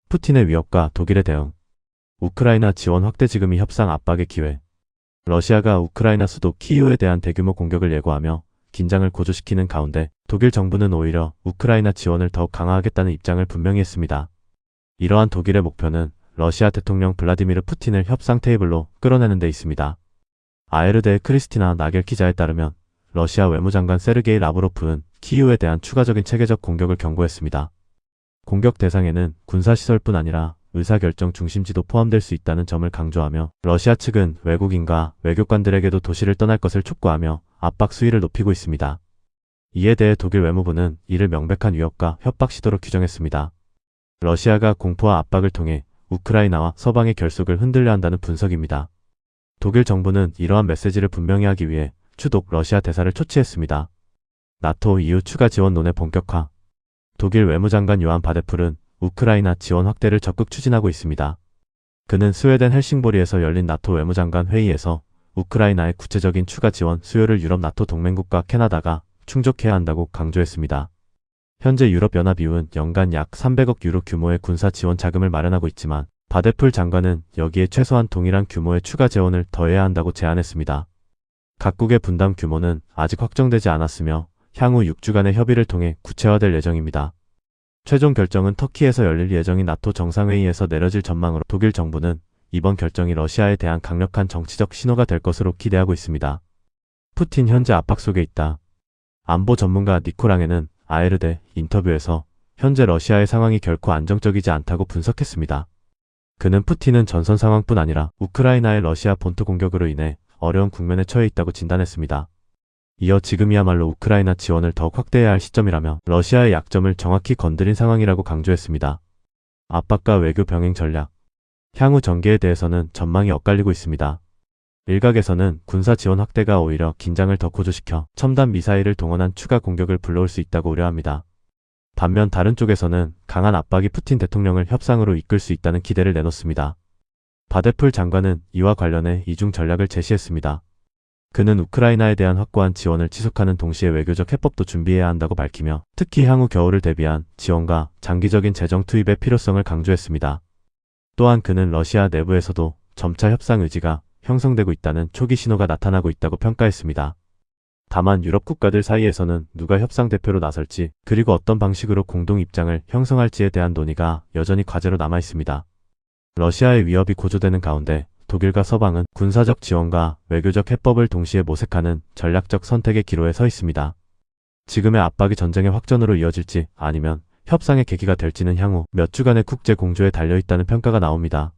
푸틴의 위협과 독일의 대응. 우크라이나 지원 확대 지금이 협상 압박의 기회. 러시아가 우크라이나 수도 키이우에 대한 대규모 공격을 예고하며 긴장을 고조시키는 가운데 독일 정부는 오히려 우크라이나 지원을 더욱 강화하겠다는 입장을 분명히 했습니다. 이러한 독일의 목표는 러시아 대통령 블라디미르 푸틴을 협상 테이블로 끌어내는 데 있습니다. 아에르데의 크리스티나 나겔 기자에 따르면 러시아 외무장관 세르게이 라브로프는 키이우에 대한 추가적인 체계적 공격을 경고했습니다. 공격 대상에는 군사시설뿐 아니라 의사결정 중심지도 포함될 수 있다는 점을 강조하며 러시아 측은 외국인과 외교관들에게도 도시를 떠날 것을 촉구하며 압박 수위를 높이고 있습니다. 이에 대해 독일 외무부는 이를 명백한 위협과 협박 시도로 규정했습니다. 러시아가 공포와 압박을 통해 우크라이나와 서방의 결속을 흔들려 한다는 분석입니다. 독일 정부는 이러한 메시지를 분명히 하기 위해 추독 러시아 대사를 초치했습니다. 나토 EU 추가 지원론의 본격화. 독일 외무장관 요한 바데풀은 우크라이나 지원 확대를 적극 추진하고 있습니다. 그는 스웨덴 헬싱보리에서 열린 나토 외무장관 회의에서 우크라이나의 구체적인 추가 지원 수요를 유럽 나토 동맹국과 캐나다가 충족해야 한다고 강조했습니다. 현재 유럽연합 EU는 연간 약 300억 유로 규모의 군사 지원 자금을 마련하고 있지만 바데풀 장관은 여기에 최소한 동일한 규모의 추가 재원을 더해야 한다고 제안했습니다. 각국의 분담 규모는 아직 확정되지 않았으며 향후 6주간의 협의를 통해 구체화될 예정입니다. 최종 결정은 터키에서 열릴 예정인 나토 정상회의에서 내려질 전망으로 독일 정부는 이번 결정이 러시아에 대한 강력한 정치적 신호가 될 것으로 기대하고 있습니다. 푸틴 현재 압박 속에 있다. 안보 전문가 니코랑에는 아에르데 인터뷰에서 현재 러시아의 상황이 결코 안정적이지 않다고 분석했습니다. 그는 푸틴은 전선 상황뿐 아니라 우크라이나의 러시아 본토 공격으로 인해 어려운 국면에 처해 있다고 진단했습니다. 이어 지금이야말로 우크라이나 지원을 더욱 확대해야 할 시점이라며 러시아의 약점을 정확히 건드린 상황이라고 강조했습니다. 압박과 외교 병행 전략. 향후 전개에 대해서는 전망이 엇갈리고 있습니다. 일각에서는 군사 지원 확대가 오히려 긴장을 더 고조시켜 첨단 미사일을 동원한 추가 공격을 불러올 수 있다고 우려합니다. 반면 다른 쪽에서는 강한 압박이 푸틴 대통령을 협상으로 이끌 수 있다는 기대를 내놓습니다. 바데풀 장관은 이와 관련해 이중 전략을 제시했습니다. 그는 우크라이나에 대한 확고한 지원을 지속하는 동시에 외교적 해법도 준비해야 한다고 밝히며 특히 향후 겨울을 대비한 지원과 장기적인 재정 투입의 필요성을 강조했습니다. 또한 그는 러시아 내부에서도 점차 협상 의지가 형성되고 있다는 초기 신호가 나타나고 있다고 평가했습니다. 다만 유럽 국가들 사이에서는 누가 협상 대표로 나설지 그리고 어떤 방식으로 공동 입장을 형성할지에 대한 논의가 여전히 과제로 남아 있습니다. 러시아의 위협이 고조되는 가운데 독일과 서방은 군사적 지원과 외교적 해법을 동시에 모색하는 전략적 선택의 기로에 서 있습니다. 지금의 압박이 전쟁의 확전으로 이어질지 아니면 협상의 계기가 될지는 향후 몇 주간의 국제 공조에 달려있다는 평가가 나옵니다.